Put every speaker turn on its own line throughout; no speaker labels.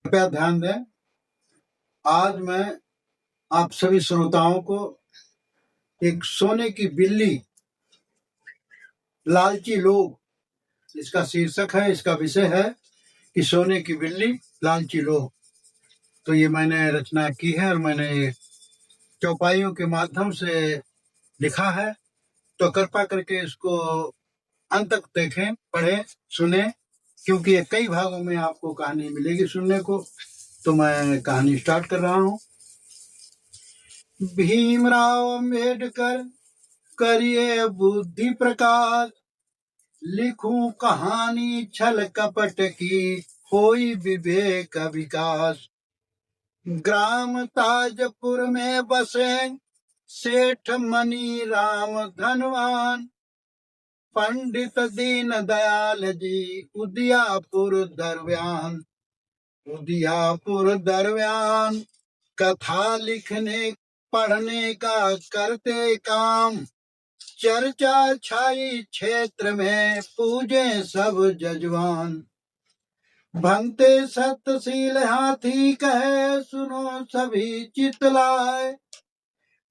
कृपया ध्यान दें। आज मैं आप सभी श्रोताओं को एक सोने की बिल्ली, लालची लोग इसका शीर्षक है, इसका विषय है कि सोने की बिल्ली लालची लोग। तो ये मैंने रचना की है और मैंने चौपाइयों के माध्यम से लिखा है। तो कृपया करके इसको अंत तक देखें, पढ़ें, सुने, क्योंकि ये कई भागों में आपको कहानी मिलेगी सुनने को। तो मैं कहानी स्टार्ट कर रहा हूँ। भीमराव अम्बेडकर करिए बुद्धि प्रकाश, लिखूं कहानी छल कपट की, होई विवेक विकास। ग्राम ताजपुर में बसे सेठ मनी राम धनवान, पंडित दीन दयाल जी उदियापुर दरव्यान। उदियापुर दरव्यान कथा लिखने पढ़ने का करते काम, चर्चा छाई क्षेत्र में पूजे सब जजवान। भंते सत्यशील हाथी कहे सुनो सभी चितलाए,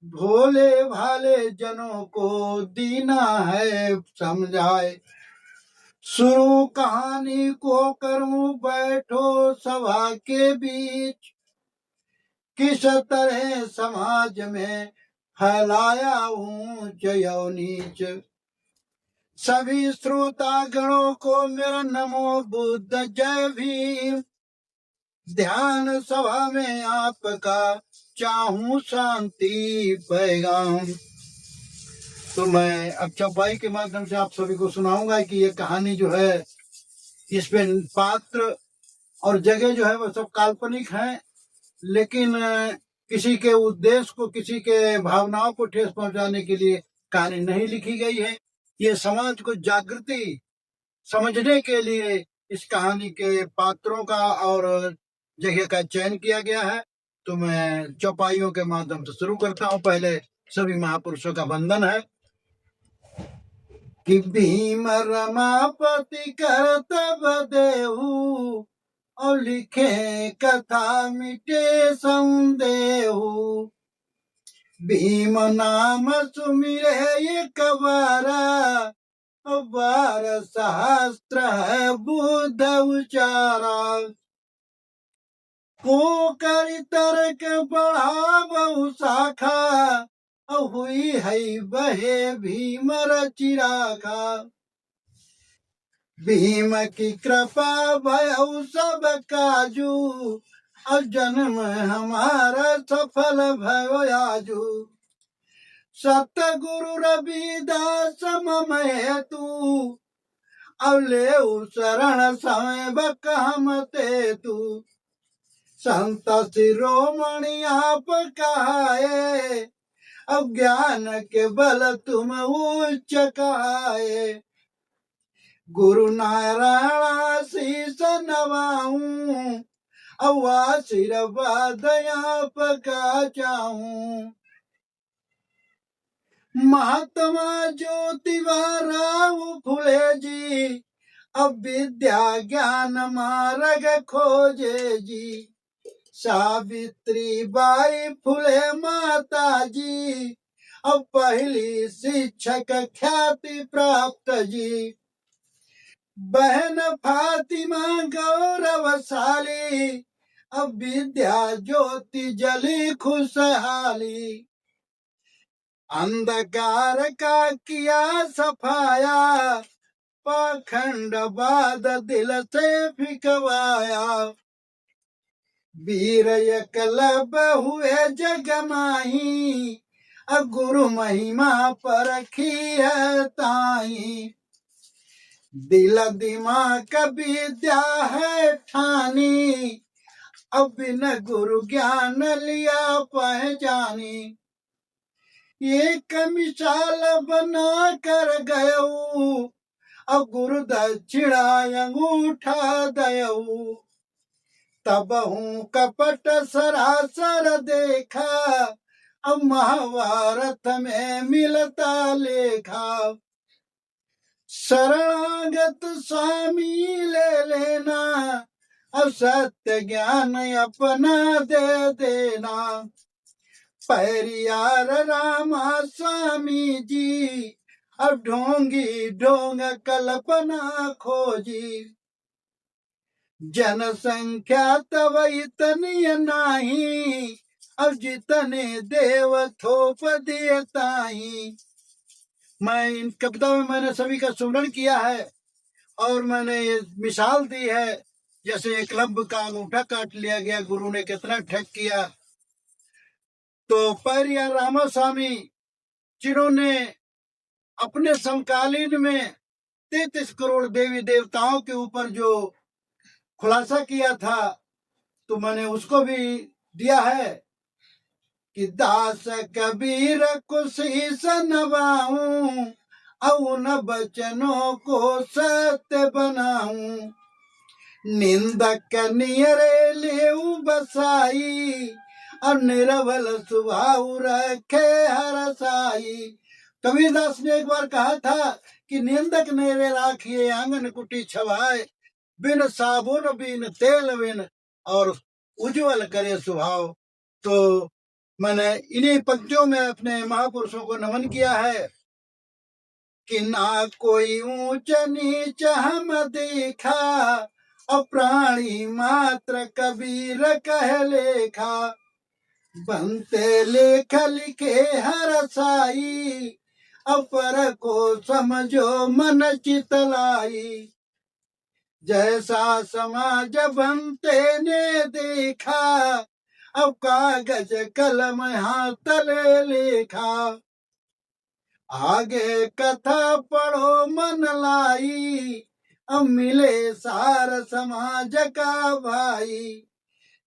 भोले भाले जनों को दीना है समझाए। शुरू कहानी को करूं बैठो सभा के बीच, किस तरह समाज में फैलाया ऊंच और नीच। सभी श्रोतागणों को मेरा नमो बुद्ध जय भीम। ध्यान सभा में आपका चाहूं शांति पैगाम। तो मैं अब चौपाई के माध्यम से आप सभी को सुनाऊंगा कि ये कहानी जो है, इसमें पात्र और जगह जो है वो सब काल्पनिक है, लेकिन किसी के उद्देश्य को, किसी के भावनाओं को ठेस पहुंचाने के लिए कहानी नहीं लिखी गई है। ये समाज को जागृति समझने के लिए इस कहानी के पात्रों का और जगह का चयन किया गया है। तो मैं चौपाइयों के माध्यम से शुरू करता हूँ। पहले सभी महापुरुषों का वंदन है कि भीम रमापति करतब देहु, और लिखे कथा मिटे संदेहु। भीम नाम सुमिरे एक बारा, बार सहस्त्र है बुद्ध उचारा। को कर तर्क बढ़ा बहु शाखा, हुई है बहे भीम रचिराखा। भीम की कृपा भयउ सब काजू, और जन्म हमारा सफल भयो आजू। सतगुरु रविदास मम हेतु, अब ले शरण समय बकहम तेतु। संत शिरोमणि आप कहाए, अब ज्ञान के बल तुम उच्च कहाए। गुरु नारायण शीस नवाऊं, अब आशीर्वाद आप का चाहूं। महात्मा ज्योतिबा राव फुले जी, अब विद्या ज्ञान मार्ग खोजे जी। सावित्री बाई फुले माता जी, अब पहली शिक्षक ख्याति प्राप्त जी। बहन फातिमा गौरवशाली, अब विद्या ज्योति जली खुशहाली। अंधकार का किया सफाया, पाखंड बाद दिल से फिकवाया। वीर एकलव्य हुए जग माही, गुरु महिमा परखी है ताई। दिल दिमाग विद्या है ठानी, अब बिन गुरु ज्ञान लिया पहचानी। एक मिसाल बना कर गयऊ, अब गुरु दक्षिणा अंगूठा दयऊ। तब हूँ कपट सरासर देखा, अब महाभारत में मिलता लेखा। शरणागत स्वामी ले लेना, अब सत्य ज्ञान अपना दे देना। परियार रामा स्वामी जी अब ढोंगी ढोंग कल्पना खोजी। जनसंख्या तब इतनी नाही, अब जितने देव थोप दिए ताही। मैं इन कविताओं में मैंने सभी का सुमरण किया है और मैंने ये मिसाल दी है, जैसे एकलव्य का अंगूठा काट लिया गया, गुरु ने कितना ठग किया। तो परियार रामास्वामी जिन्होंने अपने समकालीन में 33 करोड़ देवी देवताओं के ऊपर जो खुलासा किया था, तो मैंने उसको भी दिया है कि दास कबीर को शीस नवाऊं, उन बचनों को सत्य बनाऊं। निंदक नियरे लेऊ बसाई, और निरवल स्वभाव रखे हरसाई। कबीरदास ने एक बार कहा था कि निंदक नेरे राखिए आंगन कुटी छवाए, बिन साबुन बिन तेल बिन और उज्जवल करे स्वभाव। तो मैंने इन्हीं पंक्तियों में अपने महापुरुषों को नमन किया है कि ना कोई ऊंच नीच हम देखा, अप्राणी मात्र कबीर कह लेखा। बनते लेख लिखे हर साई, अपर को समझो मन चितलाई। जैसा समाज बनते ने देखा, अब कागज कलम हाथ ले लेखा। आगे कथा पढ़ो मन लाई, अब मिले सार समाज का भाई।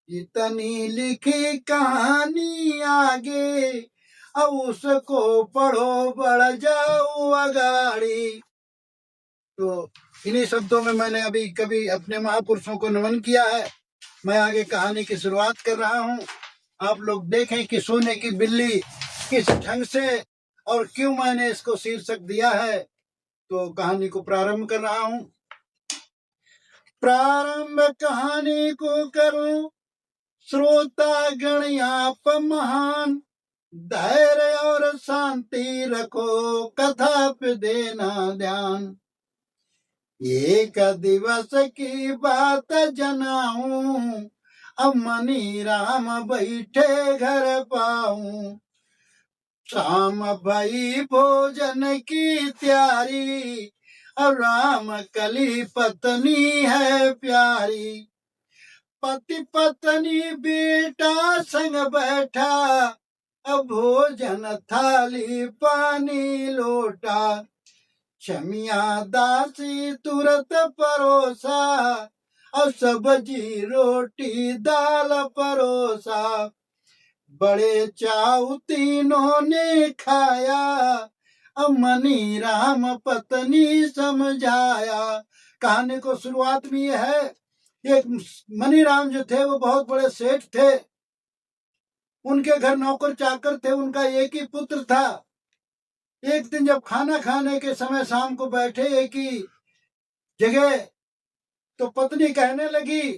इतनी लिखी कहानी आगे, अब उसको पढ़ो बढ़ जाओ अगाड़ी। तो इन्हीं शब्दों में मैंने अभी कभी अपने महापुरुषों को नमन किया है। मैं आगे कहानी की शुरुआत कर रहा हूँ। आप लोग देखें कि सोने की बिल्ली किस ढंग से और क्यों मैंने इसको शीर्षक दिया है। तो कहानी को प्रारंभ कर रहा हूँ। प्रारंभ कहानी को करूं, श्रोता गण आप महान, धैर्य और शांति रखो कथा पे देना ध्यान। एक दिवस की बात जनाऊं, अब मनी राम बैठे घर पाऊं। शाम भई भोजन की तैयारी, अब राम कली पत्नी है प्यारी। पति पत्नी बेटा संग बैठा, अब भोजन थाली पानी लोटा। क्षमिया दासी तुरंत परोसा, अब सब्जी रोटी दाल परोसा। बड़े चाव तीनों ने खाया, अब मनी राम पत्नी समझाया। कहानी को शुरुआत में यह है, एक मनी राम जो थे वो बहुत बड़े सेठ थे। उनके घर नौकर चाकर थे, उनका एक ही पुत्र था। एक दिन जब खाना खाने के समय शाम को बैठे एक ही जगह, तो पत्नी कहने लगी,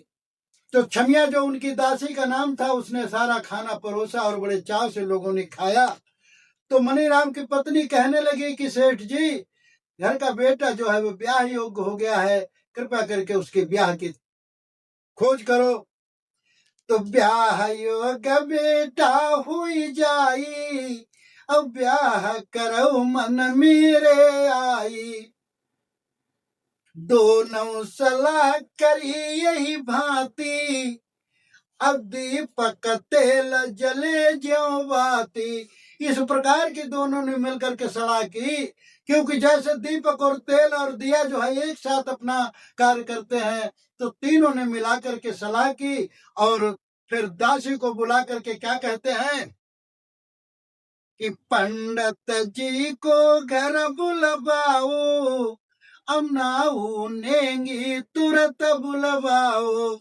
तो छमिया जो उनकी दासी का नाम था, उसने सारा खाना परोसा और बड़े चाव से लोगों ने खाया। तो मनी राम की पत्नी कहने लगी कि सेठ जी, घर का बेटा जो है वो ब्याह योग्य हो गया है, कृपया करके उसके ब्याह की खोज करो। तो ब्याह योग्य बेटा हुई जाई, अब ब्याह करो मन मेरे आई। दोनों सलाह करी यही भांति, अब दीपक तेल जले ज्यों बाती। इस प्रकार की दोनों ने मिलकर के सलाह की, क्योंकि जैसे दीपक और तेल और दिया जो है एक साथ अपना कार्य करते हैं, तो तीनों ने मिलाकर के सलाह की और फिर दासी को बुला करके क्या कहते हैं कि पंडित जी को घर बुलवाओ, अब नाऊ नेंगी तुरंत बुलवाओ।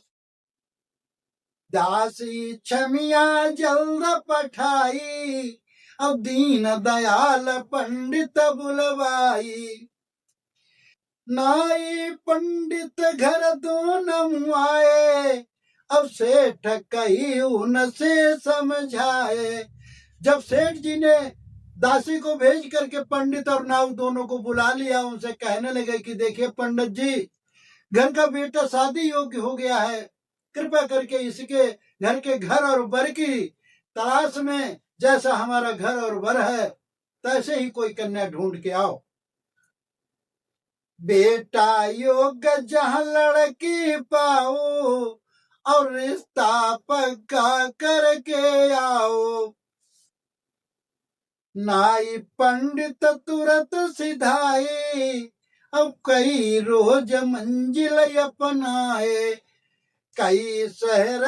दासी छमिया जल्द पठाई, अब दीन दयाल पंडित बुलवाई। नाई पंडित घर दोनों आए, अब सेठ कही उनसे समझाए। जब सेठ जी ने दासी को भेज करके पंडित और नाऊ दोनों को बुला लिया, उनसे कहने लगे कि देखिए पंडित जी, घर का बेटा शादी योग्य हो गया है, कृपा करके इसके घर के घर और वर की तलाश में, जैसा हमारा घर और वर है तैसे ही कोई कन्या ढूंढ के आओ। बेटा योग्य जहां लड़की पाओ, और रिश्ता पक्का करके आओ। नाई पंडित तुरंत सिधाए, अब कई रोज मंजिल अपनाए। कई शहर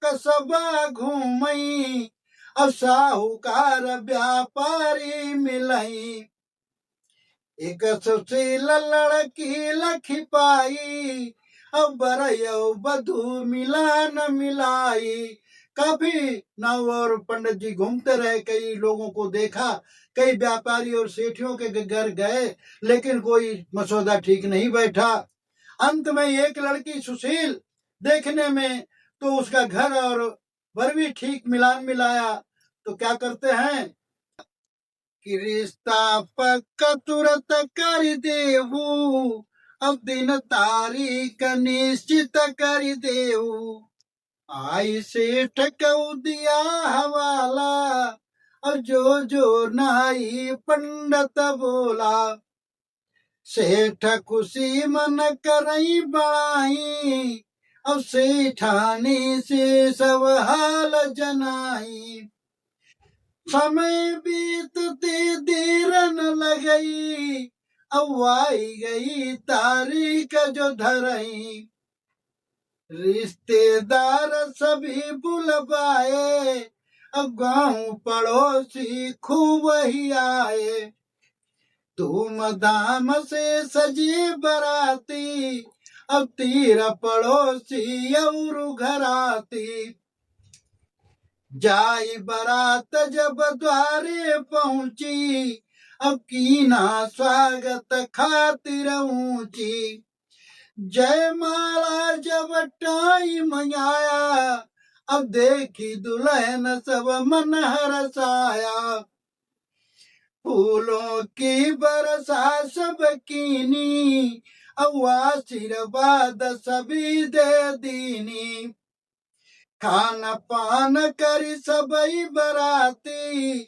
कस्बा घूमई, अब साहूकार व्यापारी मिलई। एक सुशील लड़की लखी पाई, अब बरयौ बधू मिला न मिलाई। काफी नाव और पंडित जी घूमते रहे, कई लोगों को देखा, कई व्यापारी और सेठियों के घर गए, लेकिन कोई मसौदा ठीक नहीं बैठा। अंत में एक लड़की सुशील देखने में तो उसका घर और वर भी ठीक मिलाया, तो क्या करते हैं कि रिश्ता पक्का तुरंत कर देऊ, अब दिन तारीख निश्चित कर देऊ। आई सेठ कऊ दिया हवाला, और जो जो नाई पंडित बोला। सेठ खुशी मन करई बड़ाई, अब सेठानी से सब हाल जनाई। समय बीतते देर न लगई, अब आई गई तारीख जो धरई। रिश्तेदार सभी बुलवाए, अब गांव पड़ोसी खूब ही आए। धूमधाम से सजी बराती, अब तीर पड़ोसी और घराती। जाई बरात जब द्वारे पहुंची, अब कीना स्वागत खातिर ऊंची। जयमाला जब टाइम आया, अब देखी दुल्हन सब मन हरसाया। फूलों की बरसा सब कीनी, अब आशीर्वाद सभी दे दीनी। खान पान करी सबई बराती,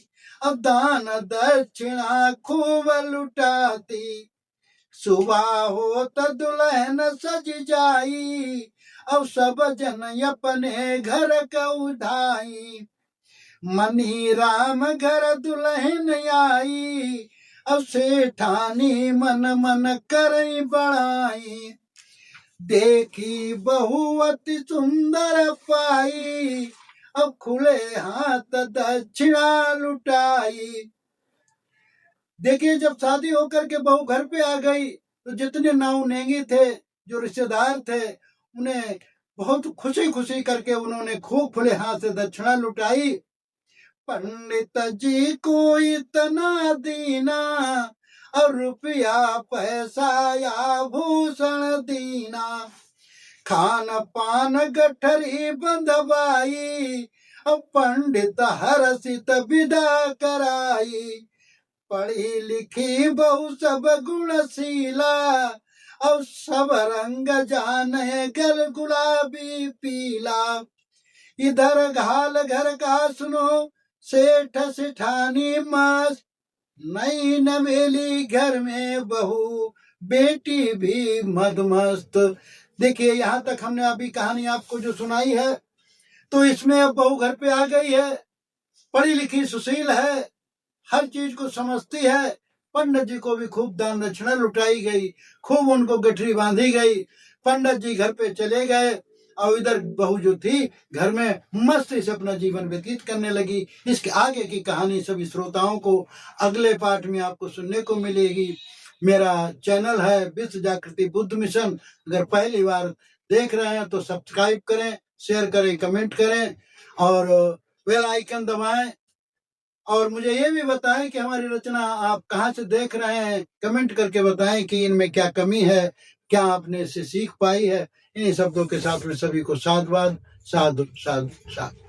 अब दान दक्षिणा खूब लुटाती। सुबह हो तो दुल्हन सज जाई, अब सब जन अपने घर का उधाई। मनी राम घर दुल्हन आई, अब सेठानी मन मन करई बड़ाई। देखी बहु अति सुंदर पाई, अब खुले हाथ दक्षिणा लुटाई। देखिए, जब शादी होकर के बहू घर पे आ गई, तो जितने नाऊ नेंगी थे, जो रिश्तेदार थे, उन्हें बहुत खुशी खुशी करके उन्होंने खूब खुले हाथ से दक्षिणा लुटाई। पंडित जी को इतना दीना, और रुपया पैसा या भूषण दीना। खान पान गठरी बंधवाई, अब पंडित हर्षित विदा कराई। पढ़ी लिखी बहु सब गुणशीला, अब सब रंग जाने गल गुलाबी पीला। इधर घाल घर का सुनो, सेठ सेठानी मस्त, नई नवेली घर में बहू, बेटी भी मदमस्त। देखिए, यहाँ तक हमने अभी कहानी आपको जो सुनाई है, तो इसमें अब बहू घर पे आ गई है, पढ़ी लिखी सुशील है, हर चीज को समझती है। पंडित जी को भी खूब दान दक्षिणा लुटाई गई, खूब उनको गठरी बांधी गई। पंडित जी घर पे चले गए, और इधर बहू जो थी घर में मस्ती से अपना जीवन व्यतीत करने लगी। इसके आगे की कहानी सभी श्रोताओं को अगले पार्ट में आपको सुनने को मिलेगी। मेरा चैनल है विश्व जागृति बुद्ध मिशन। अगर पहली बार देख रहे हैं तो सब्सक्राइब करें, शेयर करें, कमेंट करें और बेल आइकन दबाएं। और मुझे ये भी बताएं कि हमारी रचना आप कहाँ से देख रहे हैं, कमेंट करके बताएं कि इनमें क्या कमी है, क्या आपने इससे सीख पाई है। इन्हीं शब्दों के साथ में सभी को साधुवाद, साधु साधु साधु।